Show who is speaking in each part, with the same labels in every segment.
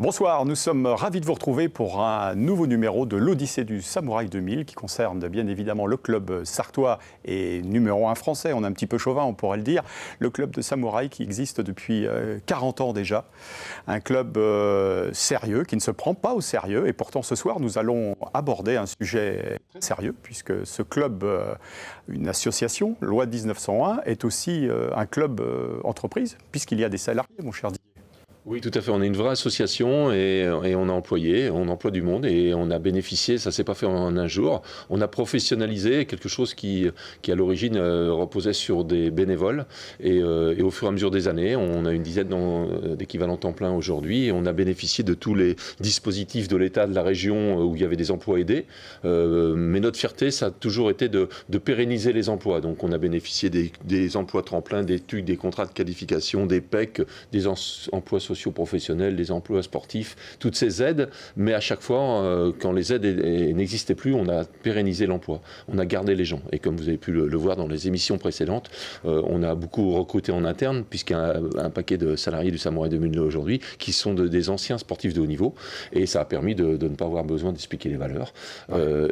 Speaker 1: Bonsoir, nous sommes ravis de vous retrouver pour un nouveau numéro de l'Odyssée du Samouraï 2000 qui concerne bien évidemment le club sartois et numéro 1 français, on est un petit peu chauvin on pourrait le dire, le club de samouraï qui existe depuis 40 ans déjà, un club sérieux qui ne se prend pas au sérieux et pourtant ce soir nous allons aborder un sujet très sérieux puisque ce club, une association, loi 1901, est aussi un club entreprise puisqu'il y a des salariés mon cher Didier.
Speaker 2: Oui, tout à fait. On est une vraie association et on a employé, on emploie du monde et on a bénéficié, ça ne s'est pas fait en un jour. On a professionnalisé quelque chose qui à l'origine reposait sur des bénévoles et au fur et à mesure des années, on a une dizaine d'équivalents temps plein aujourd'hui et on a bénéficié de tous les dispositifs de l'État, de la région où il y avait des emplois aidés. Mais notre fierté, ça a toujours été de pérenniser les emplois. Donc on a bénéficié des emplois tremplins, des TUC, des contrats de qualification, des PEC, des emplois sociaux professionnels, des emplois sportifs, toutes ces aides, mais à chaque fois, quand les aides n'existaient plus, on a pérennisé l'emploi, on a gardé les gens. Et comme vous avez pu le voir dans les émissions précédentes, on a beaucoup recruté en interne, puisqu'il y a un paquet de salariés du Samouraï 2000 aujourd'hui qui sont des anciens sportifs de haut niveau, et ça a permis de ne pas avoir besoin d'expliquer les valeurs.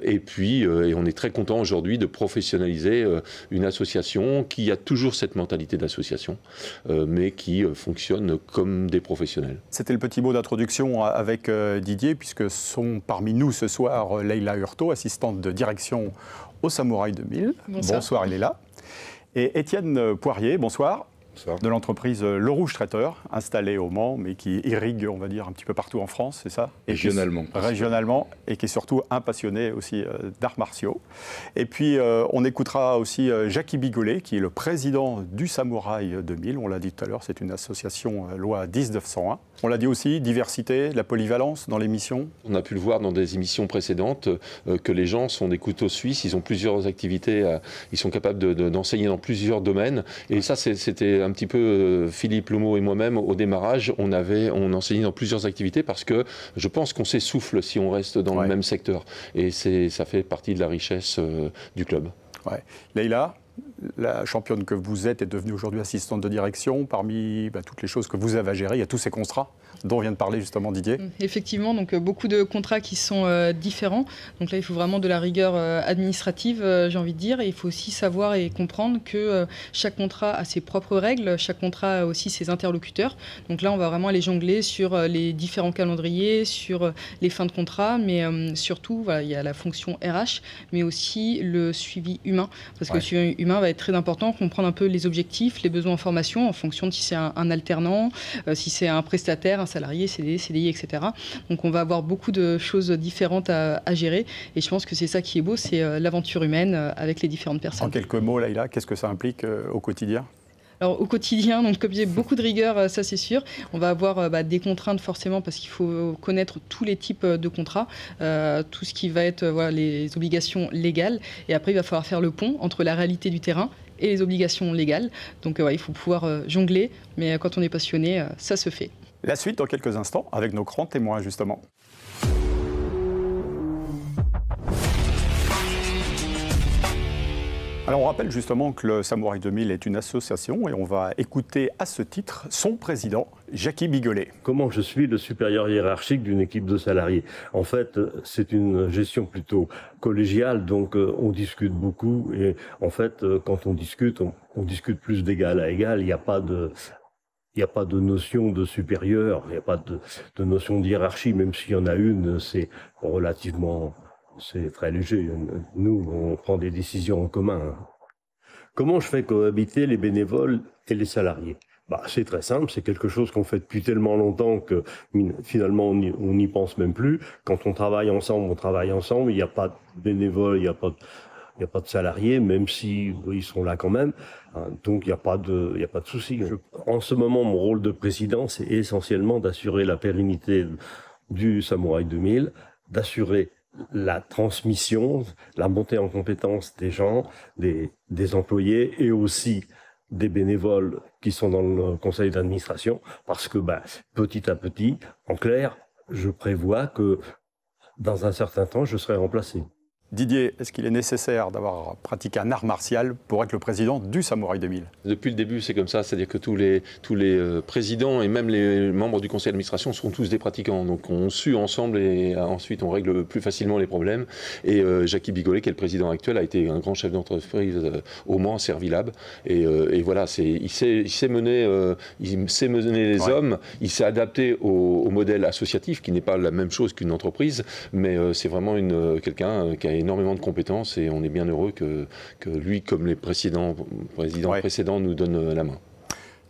Speaker 2: Et puis, on est très content aujourd'hui de professionnaliser une association qui a toujours cette mentalité d'association, mais qui fonctionne comme des professionnels.
Speaker 1: C'était le petit mot d'introduction avec Didier, puisque sont parmi nous ce soir Leïla Hurto, assistante de direction au Samouraï 2000. Bonsoir, il est là. Et Étienne Poirier, bonsoir. Bonsoir. De l'entreprise Le Rouge Traiteur, installée au Mans, mais qui irrigue, on va dire, un petit peu partout en France, c'est ça?
Speaker 3: Régionalement.
Speaker 1: Régionalement, et qui est surtout un passionné aussi d'arts martiaux. Et puis, on écoutera aussi Jacky Bigolet, qui est le président du Samouraï 2000. On l'a dit tout à l'heure, c'est une association loi 1901. On l'a dit aussi, diversité, la polyvalence dans l'émission.
Speaker 2: On a pu le voir dans des émissions précédentes, que les gens sont des couteaux suisses, ils ont plusieurs activités, ils sont capables d'enseigner dans plusieurs domaines. Et ça, c'était un petit peu Philippe Lomo et moi-même, au démarrage, on enseignait dans plusieurs activités parce que je pense qu'on s'essouffle si on reste dans le même secteur. Et ça fait partie de la richesse du club.
Speaker 1: Ouais. Leïla, la championne que vous êtes est devenue aujourd'hui assistante de direction. Parmi toutes les choses que vous avez à gérer, il y a tous ces contrats dont vient de parler justement Didier.
Speaker 4: Effectivement, donc beaucoup de contrats qui sont différents. Donc là, il faut vraiment de la rigueur administrative, j'ai envie de dire. Et il faut aussi savoir et comprendre que chaque contrat a ses propres règles, chaque contrat a aussi ses interlocuteurs. Donc là, on va vraiment aller jongler sur les différents calendriers, sur les fins de contrat, mais surtout, voilà, il y a la fonction RH, mais aussi le suivi humain. Parce que le suivi humain va être très important, comprendre un peu les objectifs, les besoins en formation, en fonction de si c'est un alternant, si c'est un prestataire, un salarié, CDD, CDI, etc. Donc on va avoir beaucoup de choses différentes à gérer et je pense que c'est ça qui est beau, c'est l'aventure humaine avec les différentes personnes.
Speaker 1: En quelques mots, Leïla, qu'est-ce que ça implique au quotidien ?
Speaker 4: Alors au quotidien, donc comme j'ai beaucoup de rigueur, ça c'est sûr. On va avoir des contraintes forcément parce qu'il faut connaître tous les types de contrats, tout ce qui va être les obligations légales. Et après, il va falloir faire le pont entre la réalité du terrain et les obligations légales. Donc il faut pouvoir jongler, mais quand on est passionné, ça se fait.
Speaker 1: La suite dans quelques instants avec nos grands témoins justement. Alors on rappelle justement que le Samouraï 2000 est une association et on va écouter à ce titre son président, Jacky Bigolet.
Speaker 5: Comment je suis le supérieur hiérarchique d'une équipe de salariés? En fait, c'est une gestion plutôt collégiale, donc on discute beaucoup et en fait, quand on discute plus d'égal à égal, il n'y a pas de notion de supérieur, il n'y a pas de notion de hiérarchie, même s'il y en a une, c'est très léger. Nous, on prend des décisions en commun. Comment je fais cohabiter les bénévoles et les salariés? C'est très simple, c'est quelque chose qu'on fait depuis tellement longtemps que finalement on n'y pense même plus. Quand on travaille ensemble, il n'y a pas de bénévoles, il n'y a pas de salariés, même si ils sont là quand même. Donc il n'y a pas de souci. En ce moment, mon rôle de président, c'est essentiellement d'assurer la pérennité du Samouraï 2000, d'assurer la transmission, la montée en compétence des gens, des employés et aussi des bénévoles qui sont dans le conseil d'administration, parce que petit à petit, en clair, je prévois que dans un certain temps, je serai remplacé.
Speaker 1: Didier, est-ce qu'il est nécessaire d'avoir pratiqué un art martial pour être le président du Samouraï 2000?
Speaker 2: Depuis le début, c'est comme ça, c'est-à-dire que tous les présidents et même les membres du conseil d'administration sont tous des pratiquants. Donc on sue ensemble et ensuite on règle plus facilement les problèmes. Et Jackie Bigolet, qui est le président actuel, a été un grand chef d'entreprise au Mans, Servilab. Et voilà, il sait mener les hommes, il s'est adapté au modèle associatif, qui n'est pas la même chose qu'une entreprise, mais c'est vraiment quelqu'un qui a énormément de compétences et on est bien heureux que lui, comme les présidents précédents, nous donne la main.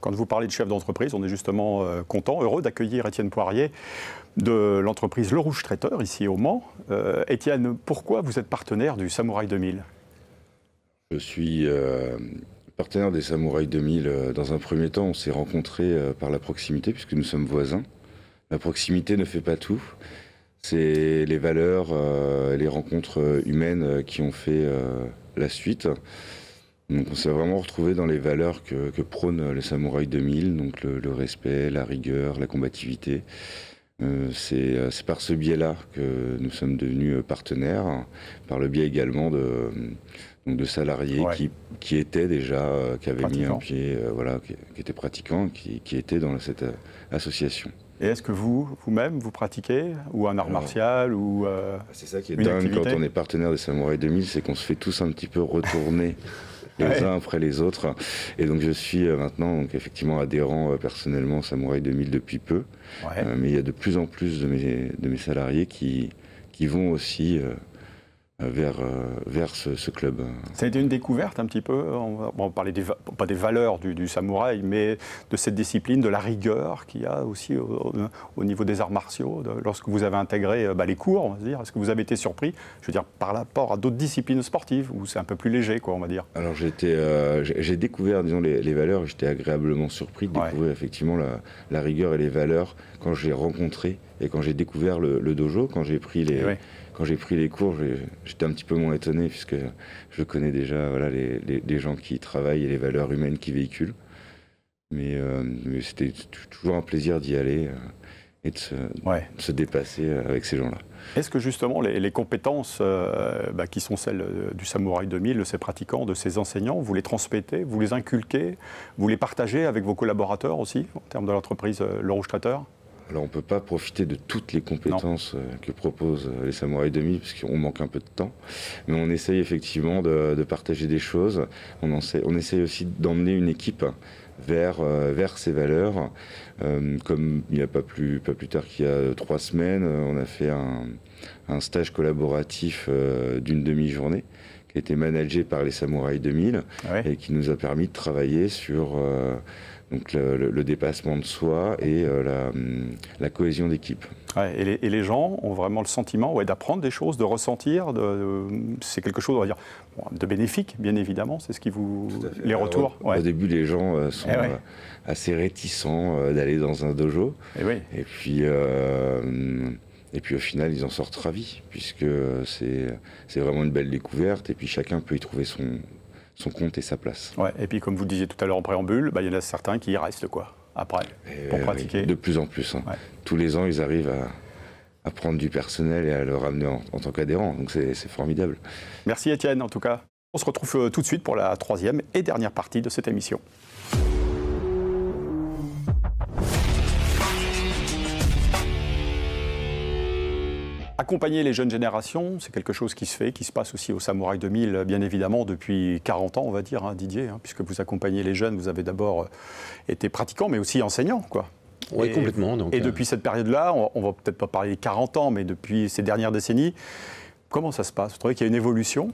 Speaker 1: Quand vous parlez de chef d'entreprise, on est justement content, heureux d'accueillir Étienne Poirier de l'entreprise Le Rouge Traiteur, ici au Mans. Étienne, pourquoi vous êtes partenaire du Samouraï 2000?
Speaker 3: Je suis partenaire des Samouraï 2000. Dans un premier temps, on s'est rencontrés par la proximité, puisque nous sommes voisins. La proximité ne fait pas tout. C'est les valeurs, les rencontres humaines qui ont fait la suite. Donc on s'est vraiment retrouvé dans les valeurs que prône le Samouraï 2000, donc le respect, la rigueur, la combativité. C'est par ce biais-là que nous sommes devenus partenaires, par le biais également de salariés qui étaient déjà, qui avaient mis un pied, qui étaient pratiquants, qui étaient dans cette association.
Speaker 1: Et est-ce que vous-même, vous pratiquez ou un art martial ou
Speaker 3: c'est ça qui est dingue quand on est partenaire des Samouraï 2000, c'est qu'on se fait tous un petit peu retourner les uns après les autres. Et donc je suis maintenant effectivement adhérent personnellement au Samouraï 2000 depuis peu. Mais il y a de plus en plus de mes salariés qui vont aussi vers ce club.
Speaker 1: Ça a été une découverte un petit peu, on va parler pas des valeurs du samouraï, mais de cette discipline, de la rigueur qu'il y a aussi au niveau des arts martiaux, lorsque vous avez intégré les cours, on va dire. Est-ce que vous avez été surpris, je veux dire, par rapport à d'autres disciplines sportives, où c'est un peu plus léger, quoi, on va dire?
Speaker 3: Alors j'ai découvert, disons, les valeurs, j'étais agréablement surpris de découvrir effectivement la rigueur et les valeurs quand je l'ai rencontré et quand j'ai découvert le dojo, quand j'ai pris les cours, j'étais un petit peu moins étonné puisque je connais déjà les gens qui y travaillent et les valeurs humaines qu'ils véhiculent. Mais c'était toujours un plaisir d'y aller et de se dépasser avec ces gens-là.
Speaker 1: Est-ce que justement les compétences qui sont celles du Samouraï 2000, de ses pratiquants, de ses enseignants, vous les transmettez, vous les inculquez, vous les partagez avec vos collaborateurs aussi, en termes de l'entreprise Le Rouge Traiteur?
Speaker 3: Alors on ne peut pas profiter de toutes les compétences que proposent les Samouraï 2000 parce qu'on manque un peu de temps. Mais on essaye effectivement de partager des choses. On essaye aussi d'emmener une équipe vers ces valeurs. Comme il n'y a pas plus tard qu'il y a 3 semaines, on a fait un stage collaboratif d'une demi-journée qui a été managé par les Samouraï 2000 et qui nous a permis de travailler sur donc le dépassement de soi et la cohésion d'équipe.
Speaker 1: Et les gens ont vraiment le sentiment d'apprendre des choses, de ressentir, c'est quelque chose, on va dire, de bénéfique, bien évidemment, c'est ce qui vous... les retours.
Speaker 3: Au début, les gens sont assez réticents d'aller dans un dojo. Et puis au final, ils en sortent ravis, puisque c'est vraiment une belle découverte, et puis chacun peut y trouver son compte et sa place.
Speaker 1: Et puis comme vous le disiez tout à l'heure en préambule, il y en a certains qui y restent après, pour pratiquer.
Speaker 3: De plus en plus. Tous les ans, ils arrivent à prendre du personnel et à le ramener en tant qu'adhérent. Donc c'est formidable.
Speaker 1: Merci Étienne, en tout cas. On se retrouve tout de suite pour la 3e et dernière partie de cette émission. Accompagner les jeunes générations, c'est quelque chose qui se fait, qui se passe aussi au Samouraï 2000, bien évidemment, depuis 40 ans, on va dire, Didier, puisque vous accompagnez les jeunes, vous avez d'abord été pratiquant, mais aussi enseignant, quoi.
Speaker 2: Oui, complètement. Donc,
Speaker 1: et depuis cette période-là, on va peut-être pas parler de 40 ans, mais depuis ces dernières décennies, comment ça se passe? Vous trouvez qu'il y a une évolution?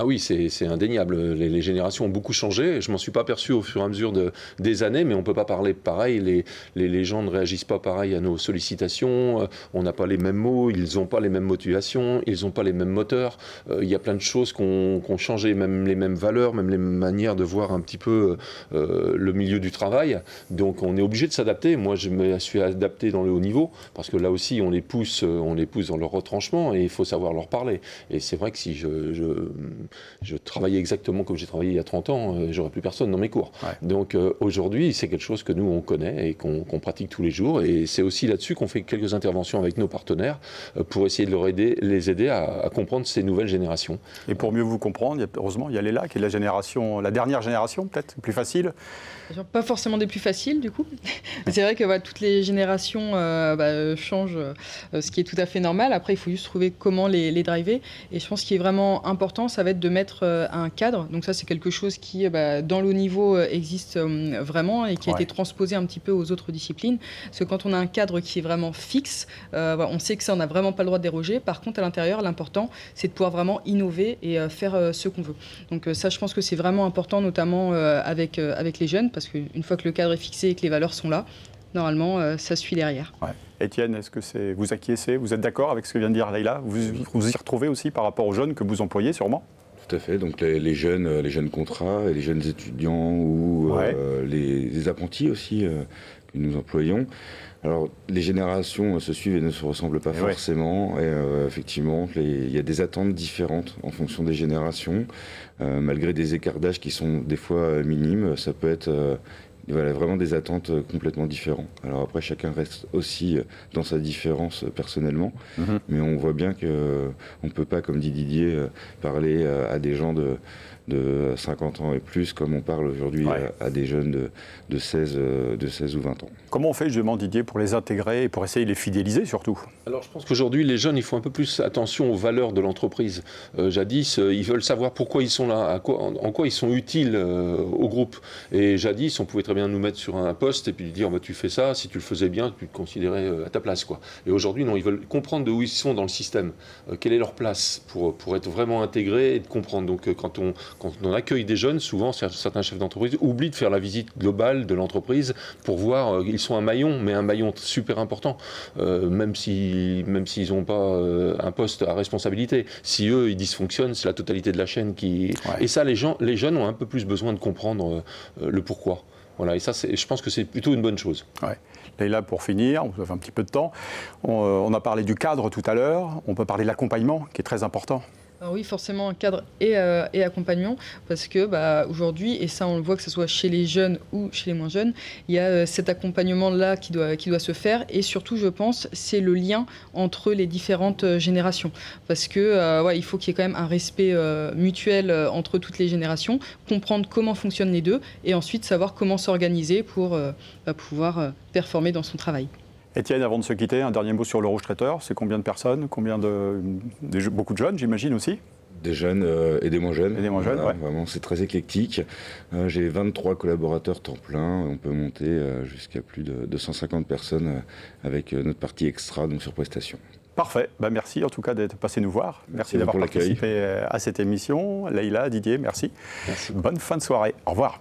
Speaker 2: Ah oui, c'est indéniable. Les générations ont beaucoup changé. Je ne m'en suis pas aperçu au fur et à mesure des années, mais on ne peut pas parler pareil. Les gens ne réagissent pas pareil à nos sollicitations. On n'a pas les mêmes mots, ils n'ont pas les mêmes motivations, ils n'ont pas les mêmes moteurs. Il y a plein de choses qui ont changé, même les mêmes valeurs, même les mêmes manières de voir un petit peu le milieu du travail. Donc on est obligé de s'adapter. Moi, je me suis adapté dans le haut niveau, parce que là aussi, on les pousse dans leur retranchement et il faut savoir leur parler. Et c'est vrai que si je travaillais exactement comme j'ai travaillé il y a 30 ans, j'aurais plus personne dans mes cours.
Speaker 1: Ouais.
Speaker 2: Donc aujourd'hui, c'est quelque chose que nous, on connaît et qu'on pratique tous les jours. Et c'est aussi là-dessus qu'on fait quelques interventions avec nos partenaires pour essayer de les aider à comprendre ces nouvelles générations.
Speaker 1: Et pour mieux vous comprendre, heureusement, il y a Leïla qui est la dernière génération, peut-être, plus facile.
Speaker 4: Pas forcément des plus faciles, du coup. C'est vrai que toutes les générations changent, ce qui est tout à fait normal. Après, il faut juste trouver comment les driver. Et je pense qu'il est vraiment important, ça va être de mettre un cadre. Donc ça, c'est quelque chose qui, dans le haut niveau, existe vraiment et qui a été transposé un petit peu aux autres disciplines. Parce que quand on a un cadre qui est vraiment fixe, on sait que ça, on n'a vraiment pas le droit de déroger. Par contre, à l'intérieur, l'important, c'est de pouvoir vraiment innover et faire ce qu'on veut. Donc ça, je pense que c'est vraiment important, notamment avec les jeunes, parce qu'une fois que le cadre est fixé et que les valeurs sont là, normalement, ça suit derrière.
Speaker 1: Ouais. Étienne, est-ce que vous acquiescez? Vous êtes d'accord avec ce que vient de dire Leïla? Vous y retrouvez aussi par rapport aux jeunes que vous employez sûrement?
Speaker 3: Tout à fait, donc les jeunes contrats, et les jeunes étudiants ou les apprentis aussi que nous employons. Alors, les générations se suivent et ne se ressemblent pas forcément. Et, effectivement, il y a des attentes différentes en fonction des générations. Malgré des écarts d'âge qui sont des fois minimes, ça peut être vraiment des attentes complètement différentes. Alors après, chacun reste aussi dans sa différence personnellement. Mais on voit bien qu'on ne peut pas, comme dit Didier, parler à des gens de 50 ans et plus, comme on parle aujourd'hui à des jeunes de 16 ou 20 ans.
Speaker 1: Comment on fait justement, Didier, pour les intégrer et pour essayer de les fidéliser surtout?
Speaker 2: Alors je pense qu'aujourd'hui, les jeunes, ils font un peu plus attention aux valeurs de l'entreprise. Jadis, ils veulent savoir pourquoi ils sont là, en quoi ils sont utiles au groupe. Et jadis, on pouvait très bien nous mettre sur un poste et puis dire tu fais ça, si tu le faisais bien, tu te considérais à ta place, quoi. Et aujourd'hui, non, ils veulent comprendre de où ils sont dans le système, quelle est leur place pour être vraiment intégrés et de comprendre. Donc quand on accueille des jeunes, souvent certains chefs d'entreprise oublient de faire la visite globale de l'entreprise pour voir ils sont un maillon, mais un maillon super important, même s'ils n'ont pas un poste à responsabilité. Si eux, ils dysfonctionnent, c'est la totalité de la chaîne qui... Et ça, les jeunes ont un peu plus besoin de comprendre le pourquoi. Voilà, et ça, je pense que c'est plutôt une bonne chose.
Speaker 1: Ouais. Leïla, pour finir, on a un petit peu de temps. On a parlé du cadre tout à l'heure, on peut parler de l'accompagnement, qui est très important.
Speaker 4: Alors oui, forcément, un cadre et accompagnement, parce que aujourd'hui, et ça on le voit que ce soit chez les jeunes ou chez les moins jeunes, il y a cet accompagnement-là qui doit se faire, et surtout, je pense, c'est le lien entre les différentes générations. Parce que il faut qu'il y ait quand même un respect mutuel entre toutes les générations, comprendre comment fonctionnent les deux, et ensuite savoir comment s'organiser pour pouvoir performer dans son travail.
Speaker 1: Étienne, avant de se quitter, un dernier mot sur le Rouge Traiteur. C'est combien de personnes? Beaucoup de jeunes, j'imagine aussi?
Speaker 3: Des jeunes et des moins jeunes.
Speaker 1: Et des moins jeunes,
Speaker 3: Vraiment, c'est très éclectique. J'ai 23 collaborateurs temps plein. On peut monter jusqu'à plus de 250 personnes avec notre partie extra, donc sur prestation.
Speaker 1: Parfait. Merci en tout cas d'être passé nous voir. Merci d'avoir participé à cette émission. Leïla, Didier, merci. Bonne fin de soirée. Au revoir.